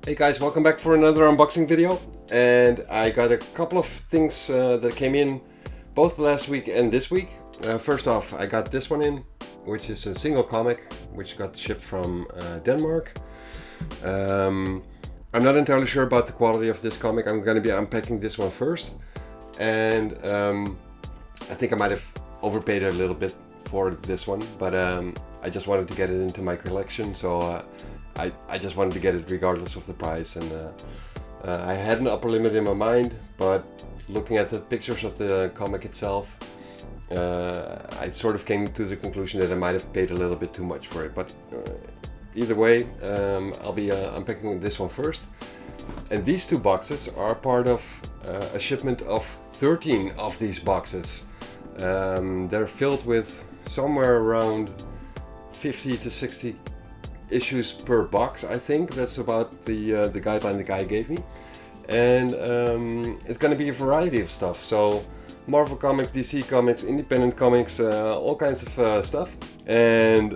Hey guys, welcome back for another unboxing video. And I got a couple of things that came in both last week and this week. First off, I got this one in, which is a single comic, which got shipped from Denmark. I'm not entirely sure about the quality of this comic. I'm going to be unpacking this one first. And I think I might have overpaid a little bit for this one, but I just wanted to get it into my collection, so I just wanted to get it regardless of the price. And I had an upper limit in my mind, but looking at the pictures of the comic itself, I sort of came to the conclusion that I might have paid a little bit too much for it. But either way, I'll be unpacking this one first. And these two boxes are part of a shipment of 13 of these boxes. They're filled with somewhere around 50 to 60 issues per box. I think that's about the guideline the guy gave me. And it's going to be a variety of stuff. So Marvel Comics, DC Comics, independent comics, all kinds of stuff. And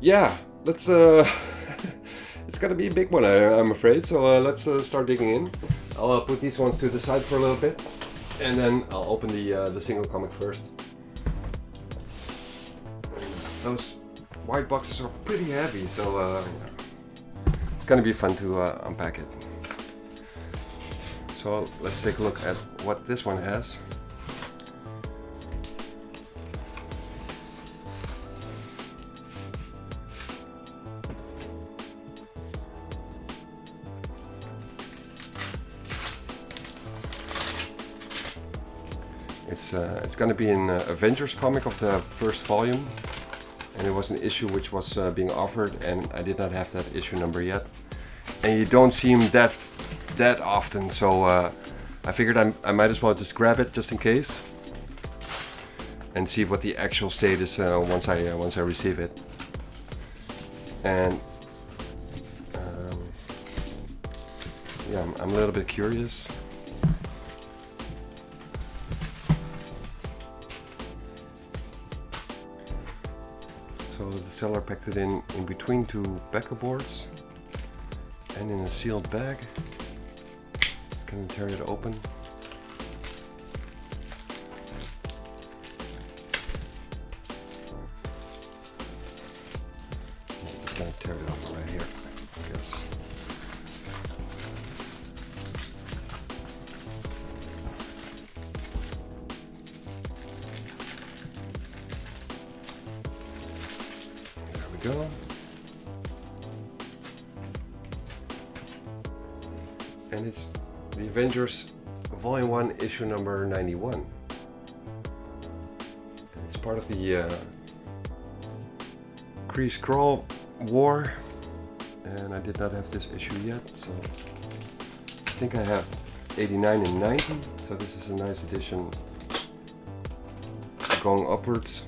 yeah, let's it's gonna be a big one, I'm afraid. So let's start digging in. I'll put these ones to the side for a little bit, and then I'll open the single comic first. Those white boxes are pretty heavy, so it's gonna be fun to unpack it. So let's take a look at what this one has. It's going to be an Avengers comic of the first volume, and it was an issue which was being offered, and I did not have that issue number yet. And you don't see him that often, so I figured I might as well just grab it just in case, and see what the actual state is once I receive it. And yeah, I'm a little bit curious. So the seller packed it in between two backer boards and in a sealed bag. Just gonna tear it open. I'm just gonna tear it open right here, I guess. Go. And it's the Avengers Volume 1 issue number 91. And it's part of the Kree-Skrull War, and I did not have this issue yet, so I think I have 89 and 90, so this is a nice edition going upwards.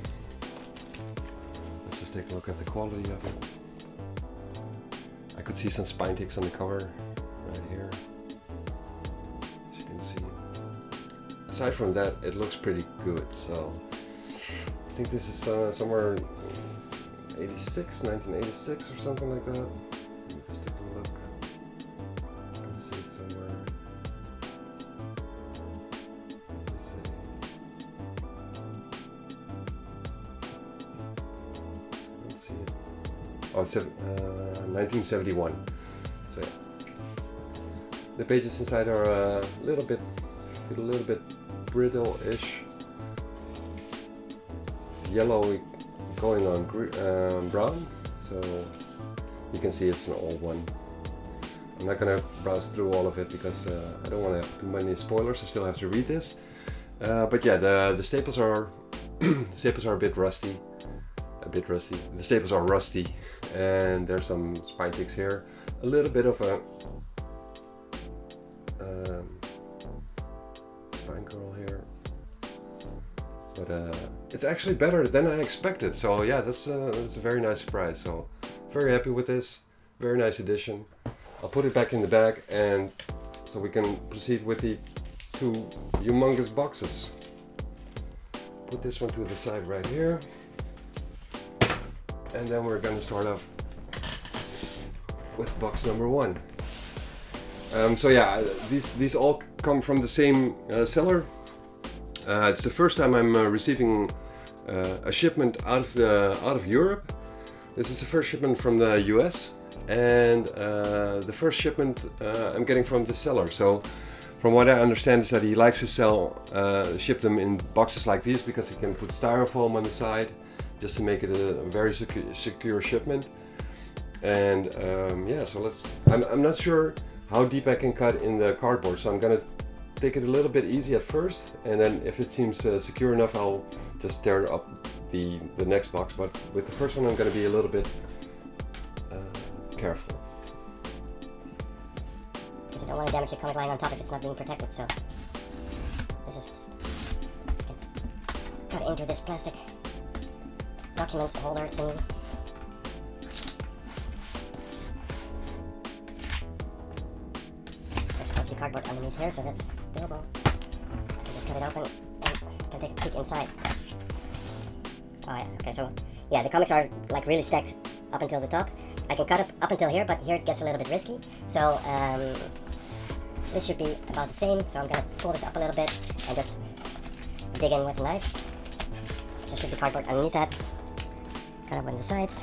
Take a look at the quality of it. I could see some spine ticks on the cover right here, as you can see. Aside from that, it looks pretty good. So I think this is somewhere 1986 or something like that. Let me just take a look. You can see it somewhere. Let's see. Oh, it's 1971. So yeah. The pages inside are a little bit brittle-ish, yellow going on brown. So you can see it's an old one. I'm not gonna browse through all of it because I don't want to have too many spoilers. I still have to read this. But yeah, the staples are the staples are a bit rusty. The staples are rusty, and there's some spine ticks here. A little bit of a spine curl here, but it's actually better than I expected. So yeah, that's a very nice surprise. So very happy with this. Very nice edition. I'll put it back in the bag, and so we can proceed with the two humongous boxes. Put this one to the side right here. And then we're going to start off with box number 1. So yeah, these all come from the same seller. It's the first time I'm receiving a shipment out of Europe. This is the first shipment from the US, and the first shipment I'm getting from the seller. So from what I understand is that he likes to ship them in boxes like these because he can put styrofoam on the side just to make it a very secure shipment. And yeah, so I'm not sure how deep I can cut in the cardboard, so I'm gonna take it a little bit easy at first, and then if it seems secure enough, I'll just tear up the next box. But with the first one, I'm gonna be a little bit careful. Because I don't want to damage the comic line on top if it's not being protected, so this is just cut into this plastic document holder thingy. There's supposed to be cardboard underneath here, so that's doable. I can just cut it open and I can take a peek inside. Oh yeah, okay, so yeah, the comics are like really stacked up until the top. I can cut up until here, but here it gets a little bit risky. So this should be about the same. So I'm gonna pull this up a little bit and just dig in with a knife. So there should be cardboard underneath that. Cut up on the sides.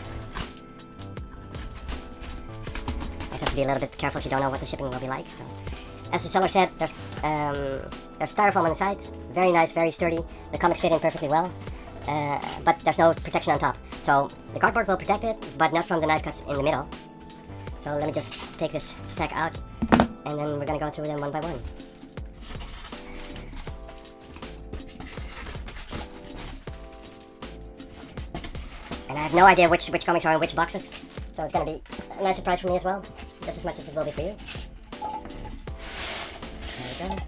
I just have to be a little bit careful if you don't know what the shipping will be like. So, as the seller said, there's styrofoam on the sides. Very nice, very sturdy. The comics fit in perfectly well. But there's no protection on top. So the cardboard will protect it, but not from the knife cuts in the middle. So let me just take this stack out, and then we're gonna go through them one by one. And I have no idea which comics are in which boxes, so it's gonna be a nice surprise for me as well, just as much as it will be for you. There we go.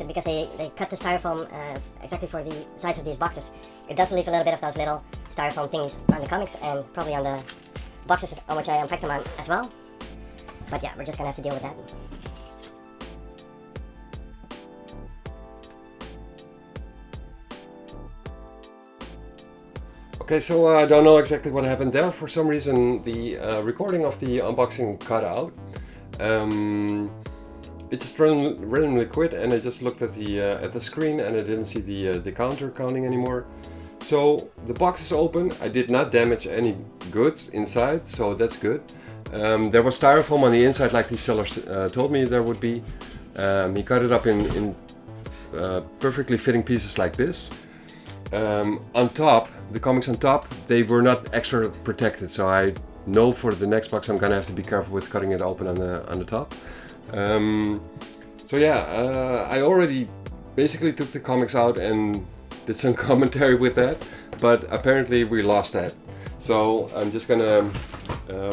Because they cut the styrofoam exactly for the size of these boxes, it does leave a little bit of those little styrofoam things on the comics and probably on the boxes on which I unpacked them on as well. But yeah, we're just gonna have to deal with that. Okay, so I don't know exactly what happened there. For some reason, the recording of the unboxing cut out. It just randomly quit, and I just looked at the screen and I didn't see the counter counting anymore. So the box is open. I did not damage any goods inside, so that's good. There was styrofoam on the inside, like the seller told me there would be. He cut it up in perfectly fitting pieces like this. On top, the comics on top, they were not extra protected, so I know for the next box I'm gonna have to be careful with cutting it open on the top. So yeah, I already basically took the comics out and did some commentary with that, but apparently we lost that. So I'm just gonna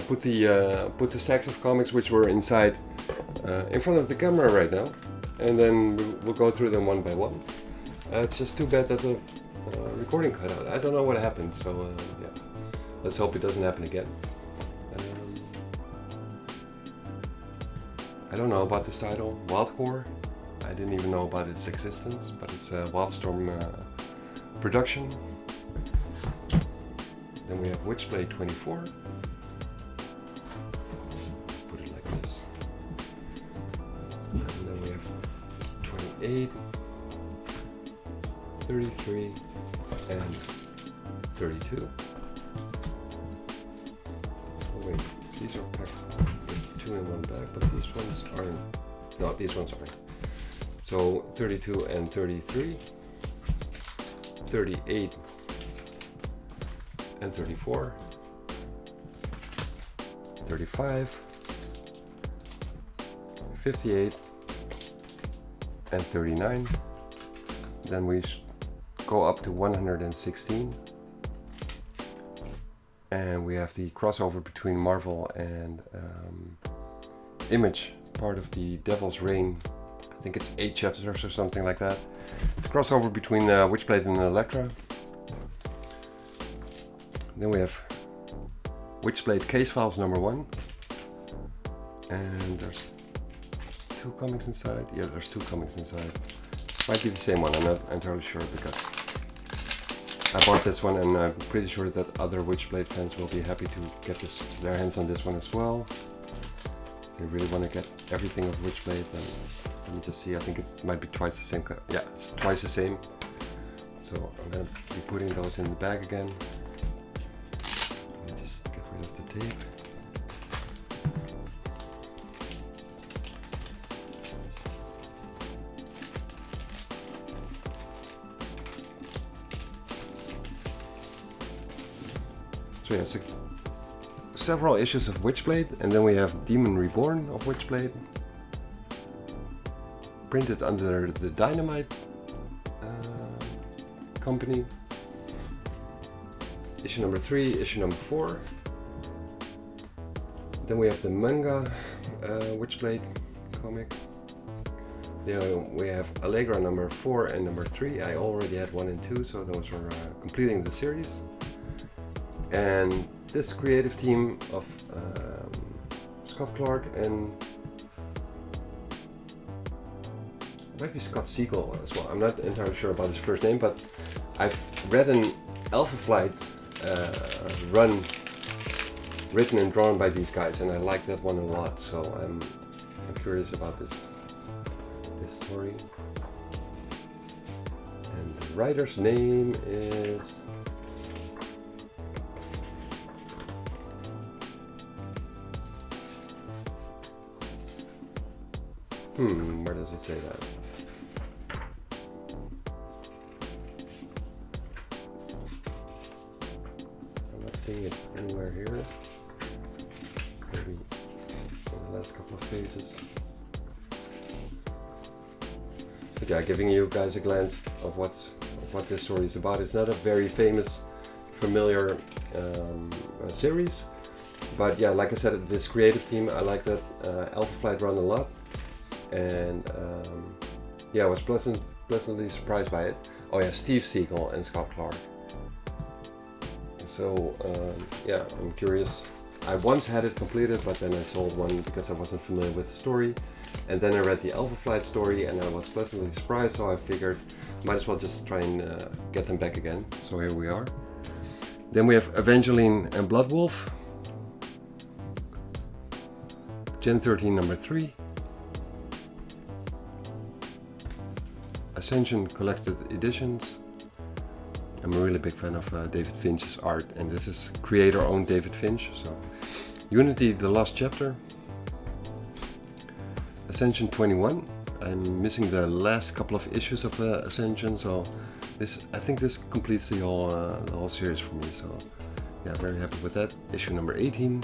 put the stacks of comics which were inside in front of the camera right now, and then we'll go through them one by one. It's just too bad that the recording cut out. I don't know what happened, so yeah, let's hope it doesn't happen again. I don't know about this title, Wildcore. I didn't even know about its existence, but it's a Wildstorm production. Then we have Witchblade 24. Let's put it like this. And then we have 28, 33, and 32. Oh wait, these are packed. Two in one bag, but these ones aren't. No, these ones aren't. So 32 and 33, 38 and 34, 35, 58 and 39. Then we go up to 116. And we have the crossover between Marvel and Image, part of the Devil's Reign. I think it's 8 chapters or something like that. It's a crossover between Witchblade and Elektra. Then we have Witchblade Case Files #1. And there's 2 comics inside. Yeah, there's 2 comics inside. Might be the same one, I'm not entirely sure because I bought this one and I'm pretty sure that other Witchblade fans will be happy to get their hands on this one as well. If they really want to get everything of Witchblade, then let me just see, I think it might be twice the same. Yeah, it's twice the same. So I'm going to be putting those in the bag again. Let me just get rid of the tape. So yeah, so several issues of Witchblade, and then we have Demon Reborn of Witchblade, printed under the Dynamite company. Issue number 3, issue number 4. Then we have the manga Witchblade comic. Then we have Allegra number 4 and number 3. I already had 1 and 2, so those were completing the series. And this creative team of Scott Clark and might be Scott Siegel as well. I'm not entirely sure about his first name, but I've read an Alpha Flight run written and drawn by these guys, and I like that one a lot. So I'm curious about this story. And the writer's name is where does it say that? I'm not seeing it anywhere here. Maybe in the last couple of pages. But yeah, giving you guys a glance of what this story is about. It's not a very famous, familiar series, but yeah, like I said, this creative team, I like that Alpha Flight run a lot. And yeah, I was pleasantly surprised by it. Oh yeah, Steve Siegel and Scott Clark. So yeah, I'm curious. I once had it completed, but then I sold one because I wasn't familiar with the story. And then I read the Alpha Flight story and I was pleasantly surprised, so I figured might as well just try and get them back again. So here we are. Then we have Evangeline and Bloodwolf, Gen 13 number 3. Ascension Collected Editions. I'm a really big fan of David Finch's art, and this is creator-owned David Finch. So, Unity: The Lost Chapter. Ascension 21. I'm missing the last couple of issues of Ascension, so I think this completes the whole series for me. So, yeah, very happy with that. Issue number 18,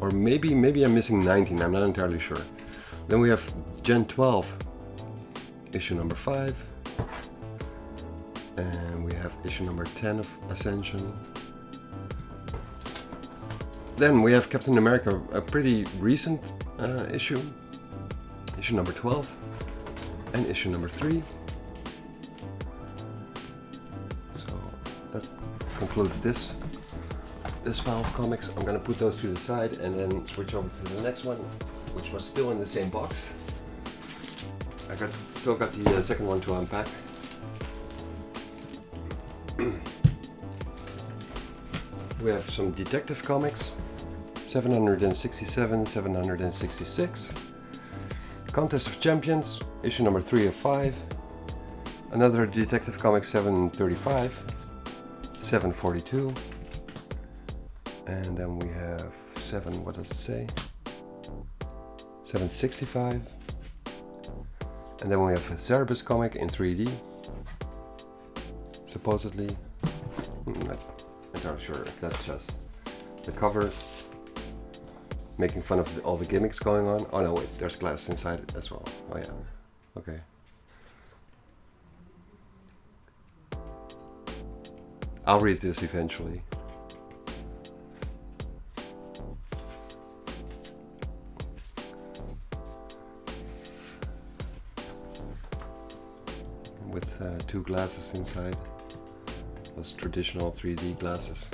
or maybe I'm missing 19. I'm not entirely sure. Then we have Gen 12. Issue number 5, and we have issue number 10 of Ascension. Then we have Captain America, a pretty recent issue number 12, and issue number 3. So that concludes this pile of comics. I'm gonna put those to the side and then switch over to the next one, which was still in the same box. I still got the second one to unpack. We have some detective comics, 767, 766. Contest of Champions, issue number 3 of 5. Another detective comic, 735, 742. And then we have what does it say? 765. And then we have a Cerebus comic in 3D, supposedly. I'm not entirely sure if that's just the cover making fun of all the gimmicks going on. Oh no, wait, there's glass inside it as well. Oh yeah, okay. I'll read this eventually. With 2 glasses inside, those traditional 3D glasses.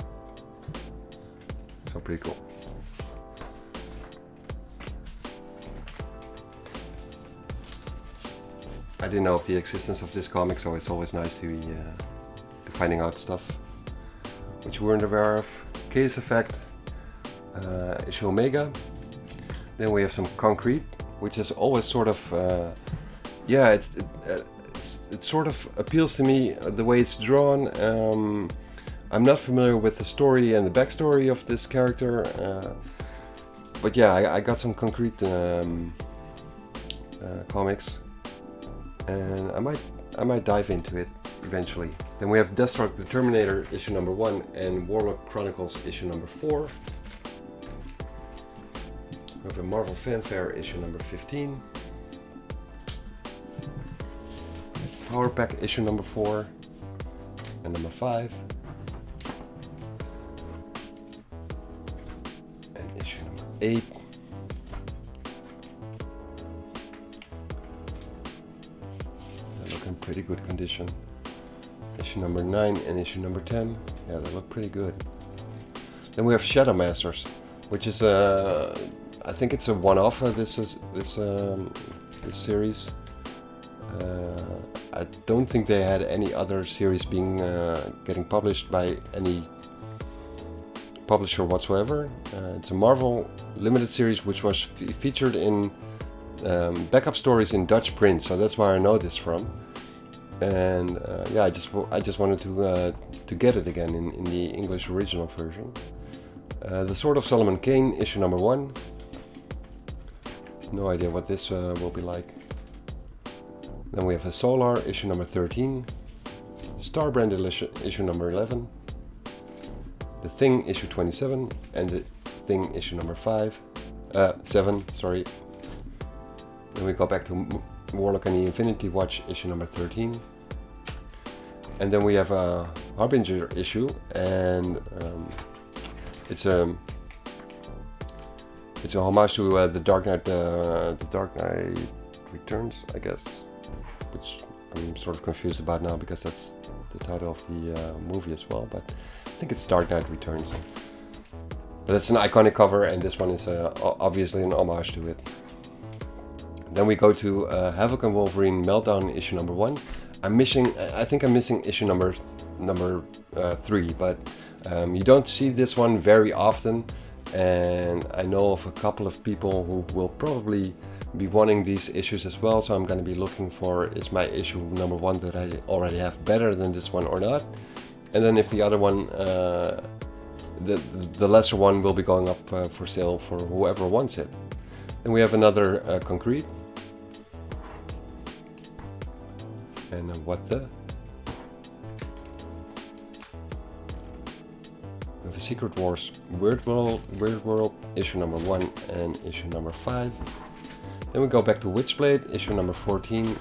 So pretty cool. didn't know of the existence of this comic, so it's always nice to be finding out stuff which we weren't aware of. Case Effect, issue Omega. Then we have some Concrete, which is always sort of, it sort of appeals to me the way it's drawn. I'm not familiar with the story and the backstory of this character, but yeah, I got some Concrete comics, and I might dive into it eventually. Then we have Deathstroke the Terminator issue number 1 and Warlock Chronicles issue number 4. We have a Marvel Fanfare issue number 15. Power Pack issue number 4 and number 5. And issue number 8. They look in pretty good condition. Issue number 9 and issue number 10. Yeah, they look pretty good. Then we have Shadow Masters, which is I think it's a one-off. This series. I don't think they had any other series being getting published by any publisher whatsoever. It's a Marvel limited series which was featured in backup stories in Dutch print, so that's where I know this from. And yeah, I just wanted to get it again in the English original version. The Sword of Solomon Kane issue number 1. No idea what this will be like. Then we have the Solar issue number 13, Starbrand issue number 11, The Thing issue 27, and The Thing issue number 7. Sorry. Then we go back to Warlock and the Infinity Watch issue number 13, and then we have a Harbinger issue, and it's a homage to the Dark Knight Returns, I guess, which I'm sort of confused about now because that's the title of the movie as well, but I think it's Dark Knight Returns. But it's an iconic cover, and this one is obviously an homage to it. Then we go to Havoc and Wolverine Meltdown issue number 1. I think I'm missing issue number 3, but you don't see this one very often, and I know of a couple of people who will probably be wanting these issues as well, so I'm going to be looking for, is my issue number 1 that I already have better than this one or not? And then if the other one, the lesser one, will be going up for sale for whoever wants it. Then we have another Concrete. And What the? We have a Secret Wars Weird World issue number 1 and issue number 5. Then we go back to Witchblade issue number 14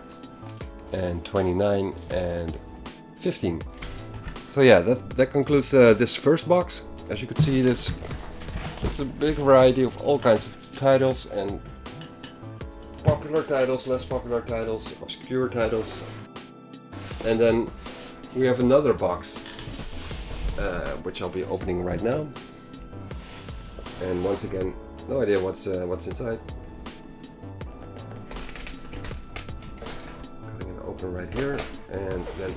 and 29 and 15. So yeah, that concludes this first box. As you can see, it's a big variety of all kinds of titles, and popular titles, less popular titles, obscure titles. And then we have another box, which I'll be opening right now. And once again, no idea what's inside. Cutting it open right here, and then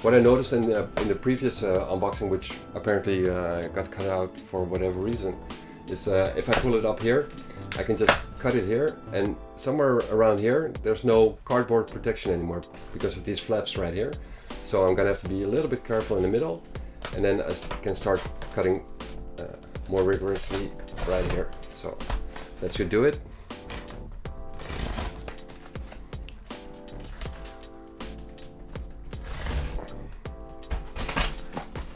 what I noticed in the previous unboxing, which apparently got cut out for whatever reason, is if I pull it up here, I can just cut it here, and somewhere around here there's no cardboard protection anymore because of these flaps right here. So I'm gonna have to be a little bit careful in the middle, and then I can start cutting more rigorously right here. So that should do it.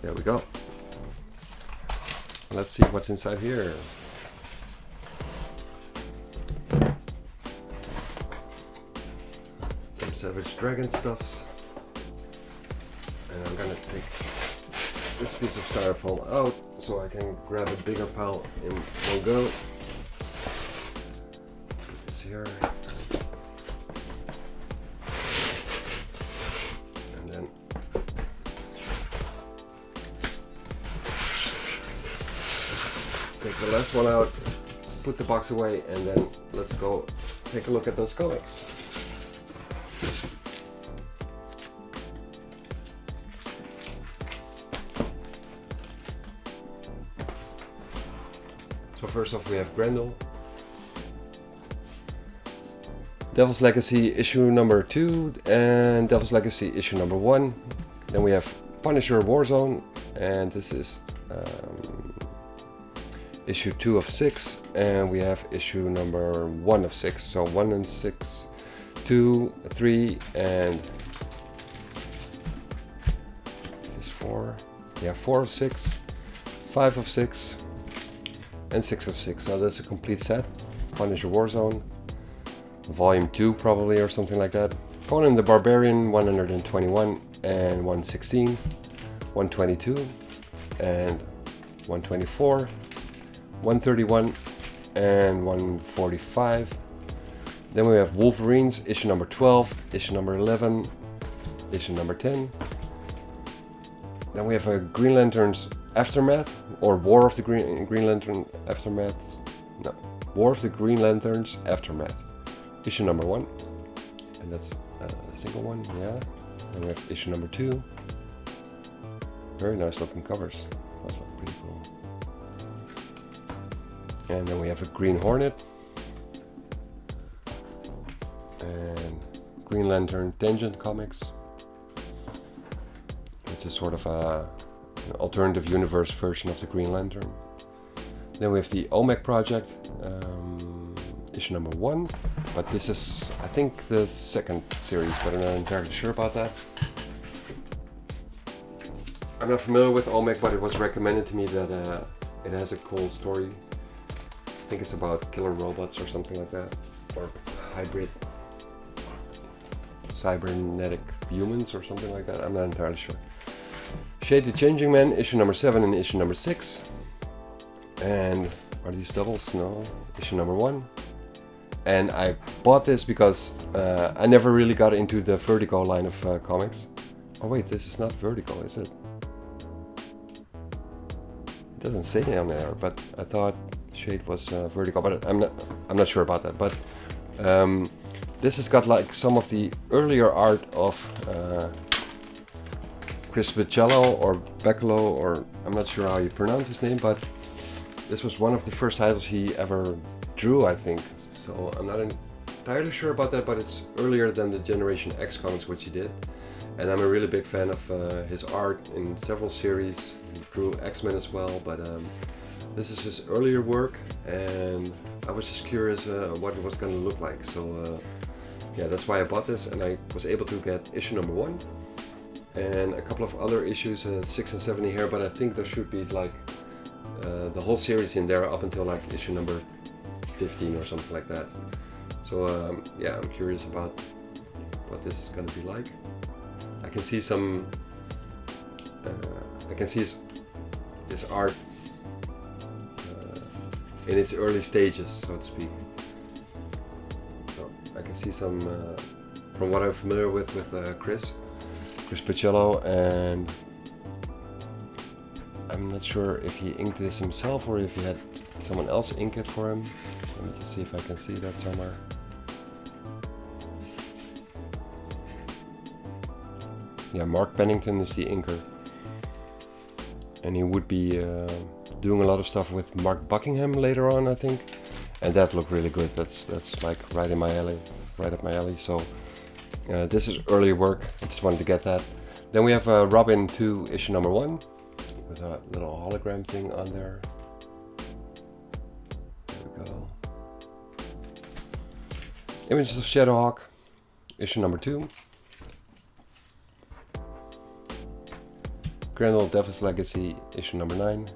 There we go. Let's see what's inside here. Some Savage Dragon stuffs. And I'm gonna take this piece of styrofoam out so I can grab a bigger pile in one go. Put this here. And then take the last one out, put the box away, and then let's go take a look at those comics. So first off we have Grendel. Devil's Legacy issue number 2 and Devil's Legacy issue number 1. Then we have Punisher Warzone, and this is issue 2 of 6, and we have issue number 1 of 6. So 1 and 6, 2, 3, and this is 4. Yeah, 4 of 6, 5 of 6, and 6 of 6. So that's a complete set. Punisher Warzone, volume 2 probably, or something like that. Conan the Barbarian 121 and 116, 122 and 124, 131 and 145. Then we have Wolverines issue number 12, issue number 11, issue number 10. Then we have a Green Lantern's Aftermath, or War of the Green Lantern Aftermath. No, War of the Green Lanterns Aftermath, issue number 1, and that's a single one. Yeah. Then we have issue number 2. Very nice looking covers. Those look pretty cool. And then we have a Green Hornet and Green Lantern Tangent Comics, which is sort of an alternative universe version of the Green Lantern. Then we have the OMEC Project, issue number 1, but this is, I think, the second series, but I'm not entirely sure about that. I'm not familiar with OMEC, but it was recommended to me that it has a cool story. I think it's about killer robots or something like that, or hybrid cybernetic humans or something like that. I'm not entirely sure. Shade the Changing Man, issue number 7 and issue number 6. And are these doubles? No. Issue number 1. And I bought this because I never really got into the Vertigo line of comics. Oh wait, this is not Vertigo, is it? It doesn't say it on there, but I thought Shade was Vertigo, but I'm not sure about that. But this has got like some of the earlier art of Chris Bichello or Beccolo, or I'm not sure how you pronounce his name, but this was one of the first titles he ever drew, I think. So I'm not entirely sure about that, but it's earlier than the Generation X comics which he did. And I'm a really big fan of his art in several series. He drew X-Men as well, but this is his earlier work, and I was just curious what it was going to look like. So yeah, that's why I bought this, and I was able to get issue number 1 and a couple of other issues, 6 and 7 here, but I think there should be like the whole series in there up until like issue number 15 or something like that. So yeah, I'm curious about what this is going to be like. I can see some I can see his art in its early stages, so to speak. So I can see some from what I'm familiar with Chris Bichello, and I'm not sure if he inked this himself or if he had someone else ink it for him. Let me just see if I can see that somewhere. Yeah, Mark Pennington is the inker, and he would be doing a lot of stuff with Mark Buckingham later on, I think, and that looked really good. That's like right in my alley, right up my alley. So this is early work. I just wanted to get that. Then we have Robin 2 issue number 1 with a little hologram thing on there. There we go. Images of Shadowhawk issue number 2. Grendel Devil's Legacy issue number 9,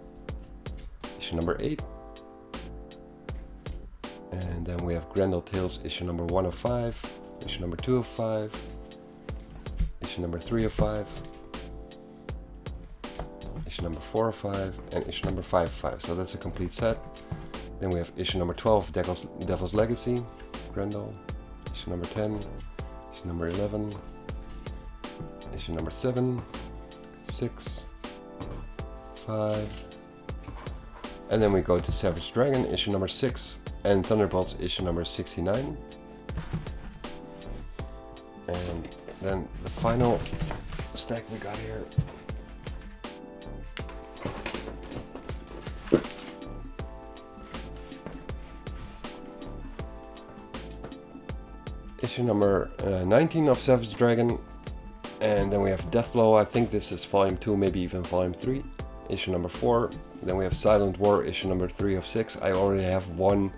issue number 8, and then we have Grendel Tales issue number 1 of 5, issue number 2 of 5, issue number 3 of 5, issue number 4 of 5, and issue number 5 of 5. So that's a complete set. Then we have issue number 12, Devil's Legacy, Grendel, issue number 10, issue number 11, issue number 7, 6, 5, and then we go to Savage Dragon issue number 6 and Thunderbolts issue number 69, and then the final stack we got here issue number 19 of Savage Dragon. And then we have Deathblow, I think this is volume 2, maybe even volume 3, issue number 4. Then we have Silent War, issue number 3 of 6. I already have one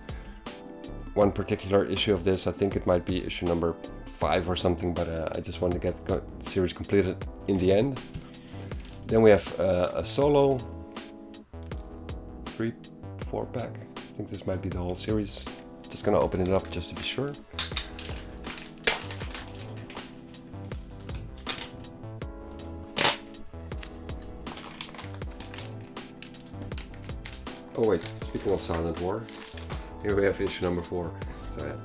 particular issue of this. I think it might be issue number 5 or something, but I just wanted to get the series completed in the end. Then we have a solo 3-4 pack. I think this might be the whole series. Just gonna open it up just to be sure. Oh wait, speaking of Silent War, here we have issue number 4. So yeah,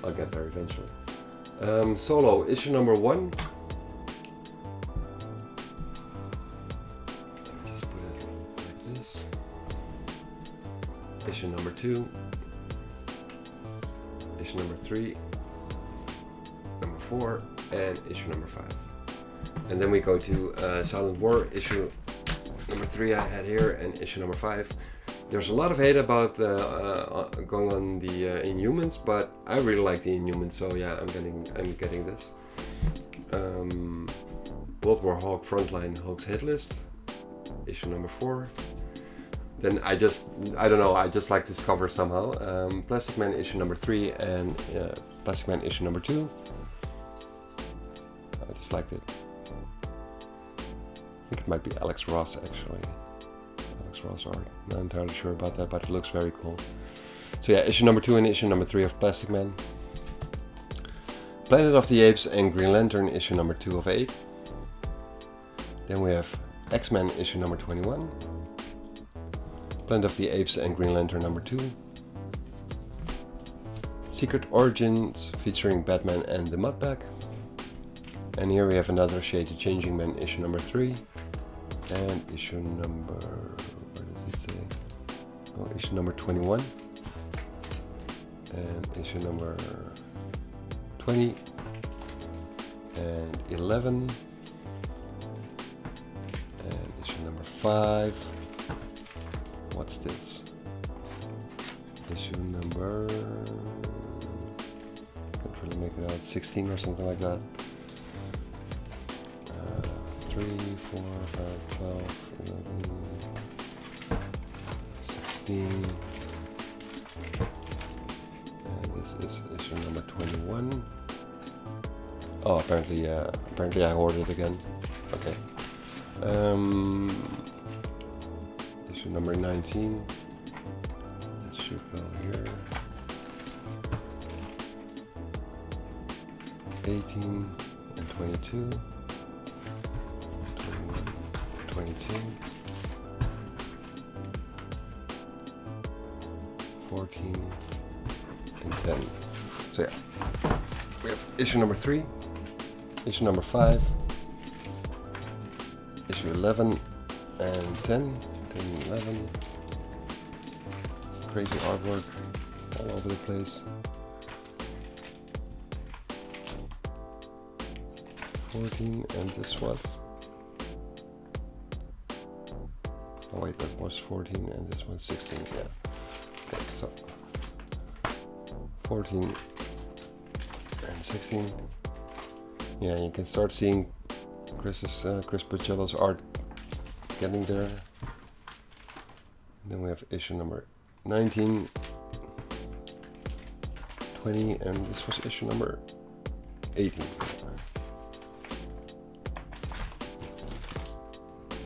I'll get there eventually. Solo, issue number 1. Just put it like this. Issue number 2. Issue number 3. Number 4. And issue number 5. And then we go to Silent War, issue number 3 I had here, and issue number 5. There's a lot of hate about going on the Inhumans, but I really like the Inhumans, so yeah, I'm getting this. World War Hulk Frontline Hulk's Hit List, issue number 4. Then I don't know, I just like this cover somehow. Plastic Man issue number 3 and Plastic Man issue number 2. I just liked it. I think it might be Alex Ross actually. Ross art. Not entirely sure about that, but it looks very cool. So yeah, issue number 2 and issue number 3 of Plastic Man. Planet of the Apes and Green Lantern issue number 2 of 8. Then we have X-Men issue number 21. Planet of the Apes and Green Lantern number 2. Secret Origins featuring Batman and the Mudbag. And here we have another Shady Changing Man issue number 3. And issue number... Oh, issue number 21 and issue number 20 and 11 and issue number 5. What's this? Issue number, can't really make it out, 16 or something like that. 3, 4, 5, 12, 11, 16, and this is issue number 21. Oh, apparently I hoarded it again. Okay. Issue number 19. It should go here. 18 and 22. 21, 22. 14 and 10. So yeah, we have issue number 3, issue number 5, issue 11 and 10, 10 and 11. Crazy artwork all over the place. 14 and this was... Oh wait, that was 14 and this one's 16, yeah. Okay, so 14 and 16. Yeah, you can start seeing Chris Boccello's art getting there. Then we have issue number 19, 20, and this was issue number 18.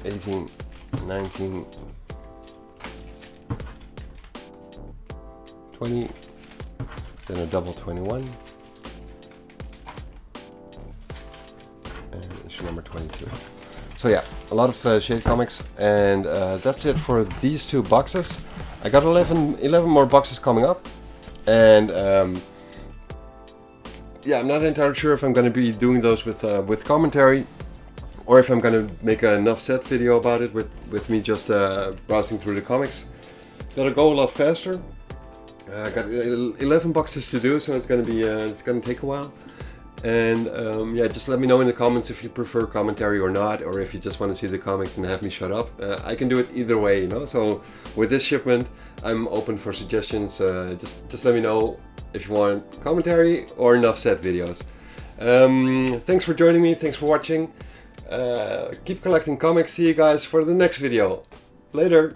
18, 19, 20, then a double 21, and issue number 22. So yeah, a lot of Shade Comics, and that's it for these 2 boxes. I got 11 more boxes coming up, and yeah, I'm not entirely sure if I'm going to be doing those with commentary, or if I'm going to make an enough set video about it with me just browsing through the comics. That'll go a lot faster. I got 11 boxes to do, so it's going to take a while. And yeah, just let me know in the comments if you prefer commentary or not, or if you just want to see the comics and have me shut up. I can do it either way, you know. So with this shipment, I'm open for suggestions. Just let me know if you want commentary or enough said videos. Thanks for joining me. Thanks for watching. Keep collecting comics. See you guys for the next video. Later.